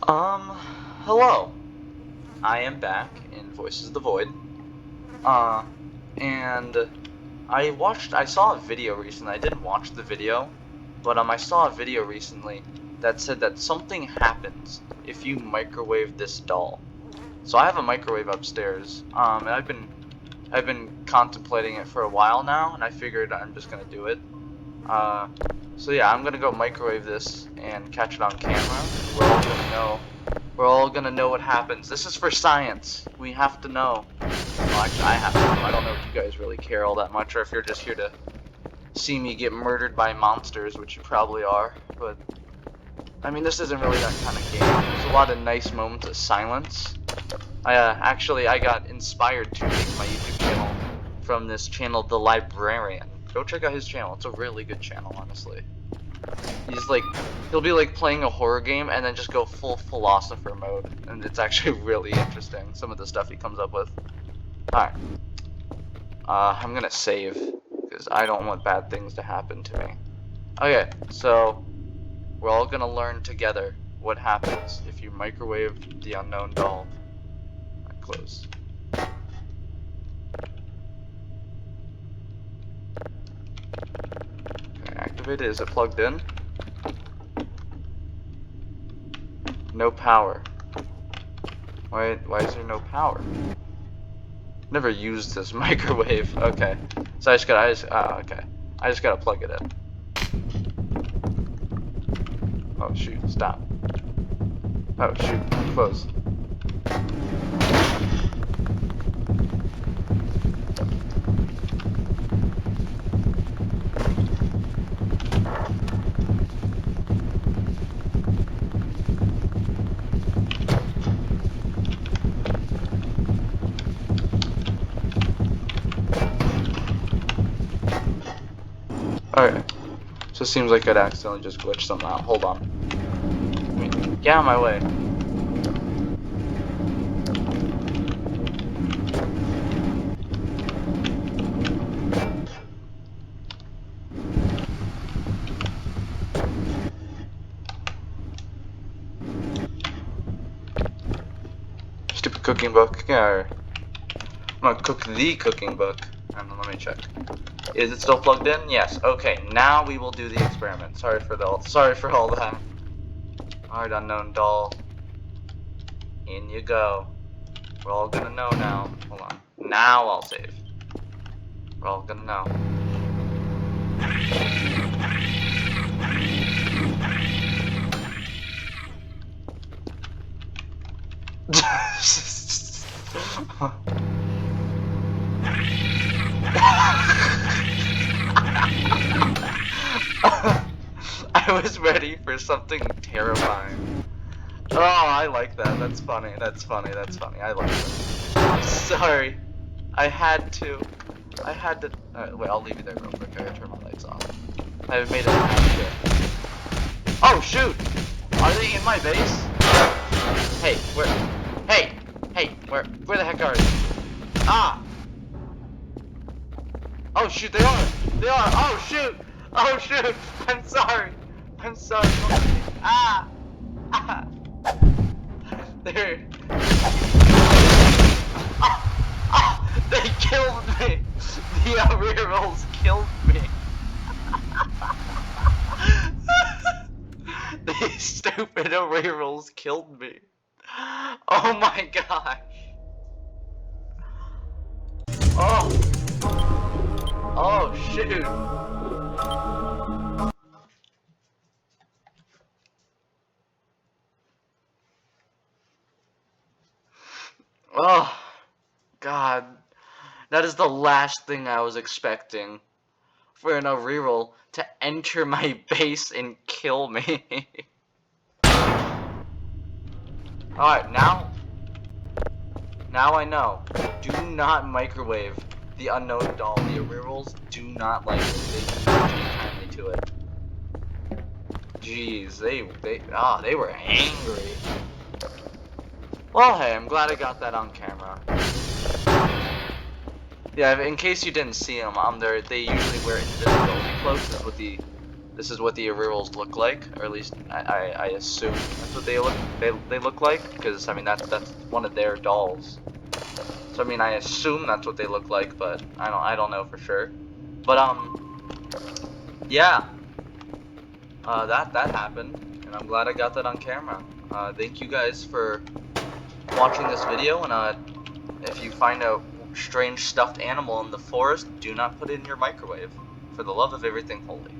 Um, Hello. I am back in Voices of the Void. And I saw a video recently. I didn't watch the video, but I saw a video recently that said that something happens if you microwave this doll. So I have a microwave upstairs. And I've been contemplating it for a while now, and I figured I'm just gonna do it. So yeah, I'm gonna go microwave this and catch it on camera. We're all gonna know what happens. This is for science. We have to know. Well, actually, I have to know. I don't know if you guys really care all that much, or if you're just here to see me get murdered by monsters, which you probably are. But I mean, this isn't really that kind of game. There's a lot of nice moments of silence. I got inspired to make my YouTube channel from this channel, The Librarian. Go check out his channel. It's a really good channel, honestly. He'll be like playing a horror game and then just go full philosopher mode, and it's actually really interesting, some of the stuff he comes up with. Alright. I'm gonna save, because I don't want bad things to happen to me. Okay, so we're all gonna learn together what happens if you microwave the unknown doll. Alright, close. Okay, activate it. Is it plugged in? No power. Why is there no power? Never used this microwave. Okay. So okay. I just gotta plug it in. Oh shoot, stop. Oh shoot, close. Okay. So it seems like I'd accidentally just glitched something out. Hold on. Get out of my way. Stupid cooking book. Yeah. I'm gonna cook the cooking book. And let me check. Is it still plugged in? Yes. Okay. Now we will do the experiment. Sorry for all that. Alright, unknown doll. In you go. We're all gonna know now. Hold on. Now I'll save. We're all gonna know. I was ready for something terrifying. Oh, I like that. That's funny. That's funny. That's funny. I like that. I'm sorry. I had to. Wait, I'll leave you there real quick. I gotta turn my lights off. I made it happen. Oh shoot! Are they in my base? Hey, where? Hey, where the heck are you? Ah! Oh shoot, they are! They are! Oh shoot! Oh shoot! I'm sorry! I'm sorry! Ah! Ah! They're... Ah! Ah! They killed me! The rerolls killed me! These stupid rerolls killed me! Oh my gosh! Oh! Oh shoot! Oh god. That is the last thing I was expecting. For a reroll to enter my base and kill me. Alright, now I know. Do not microwave the unknown doll. The rerolls do not like it. They do not take kindly to it. Jeez, they were angry. Well, hey, I'm glad I got that on camera. Yeah, in case you didn't see them, they usually wear invisibility cloaks with the this is what the Arirals look like, or at least I assume that's what they look like, because I mean that's one of their dolls. So I mean I assume that's what they look like, but I don't know for sure. But yeah, that happened, and I'm glad I got that on camera. Thank you guys for watching this video, and if you find a strange stuffed animal in the forest, do not put it in your microwave, for the love of everything holy.